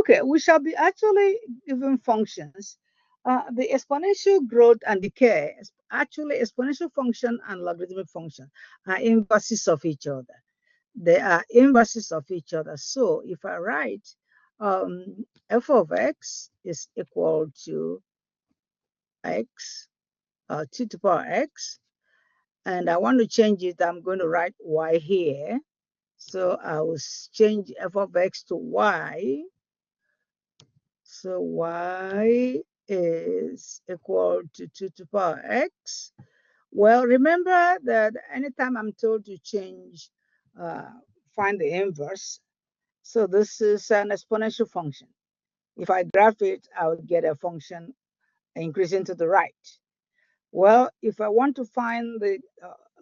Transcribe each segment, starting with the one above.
Okay, we shall be actually given functions. The exponential growth and decay, actually exponential function and logarithmic function are inverses of each other. They are inverses of each other. So if I write f of x is equal to x, 2 to the power x, and I want to change it, I'm going to write y here. So I will change f of x to y. So y is equal to 2 to the power x. Well, remember that anytime I'm told to change, find the inverse, so this is an exponential function. If I graph it, I will get a function increasing to the right. Well, if I want to find the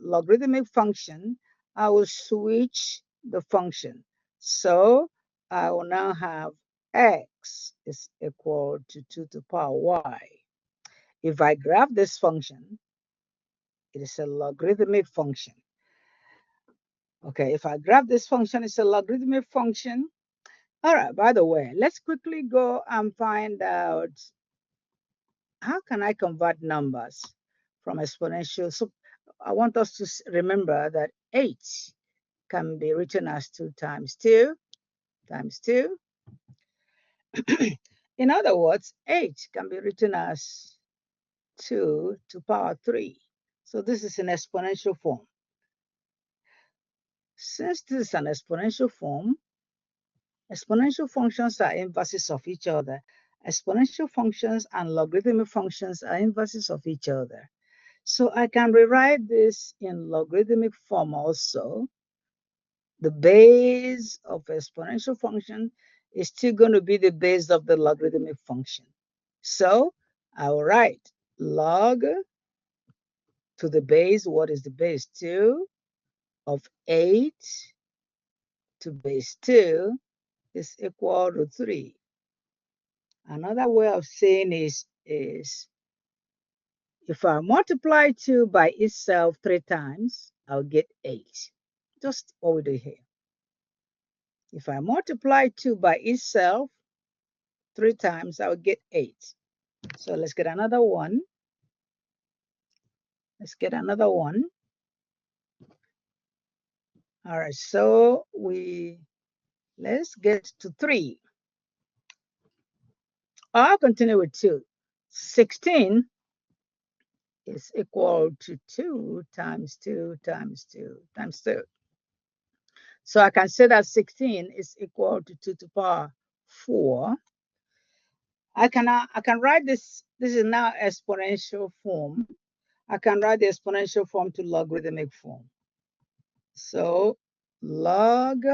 logarithmic function, I will switch the function. So I will now have x is equal to 2 to the power y. If I graph this function, it is a logarithmic function. Okay, if I graph this function, it's a logarithmic function. All right, by the way, let's quickly go and find out how can I convert numbers from exponential. So I want us to remember that 8 can be written as 2 times 2 times 2. In other words, 8 can be written as 2 to the power 3. So this is an exponential form. Since this is an exponential form, exponential functions are inverses of each other. Exponential functions and logarithmic functions are inverses of each other. So I can rewrite this in logarithmic form also. The base of exponential function is still going to be the base of the logarithmic function. So I will write log to the base. What is the base? 2 of 8 to base 2 is equal to 3. Another way of saying is if I multiply 2 by itself 3 times, I'll get 8. Just what we do here. If I multiply 2 by itself 3 times, I'll get 8. So let's get another one. Let's get another one. All right, so let's get to 3. I'll continue with 2. 16 is equal to 2 times 2 times 2 times 2. So I can say that 16 is equal to 2 to the power 4. I can write this. This is now exponential form. I can write the exponential form to logarithmic form. So log,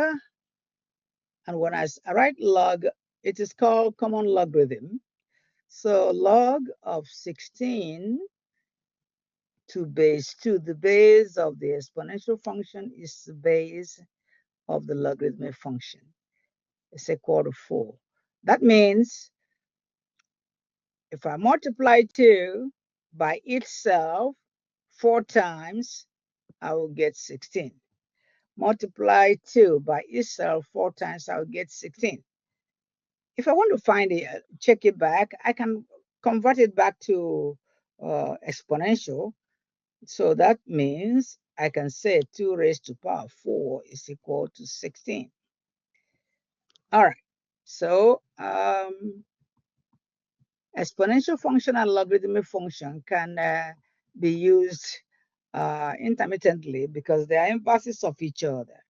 and when I write log, it is called common logarithm. So log of 16 to base 2, the base of the exponential function is the base of the logarithmic function. It's equal to 4. That means if I multiply 2 by itself 4 times, I will get 16. Multiply 2 by itself 4 times, I will get 16. If I want to find it, check it back, I can convert it back to exponential. So that means I can say 2 raised to the power 4 is equal to 16. All right. So exponential function and logarithmic function can be used intermittently because they are inverses of each other.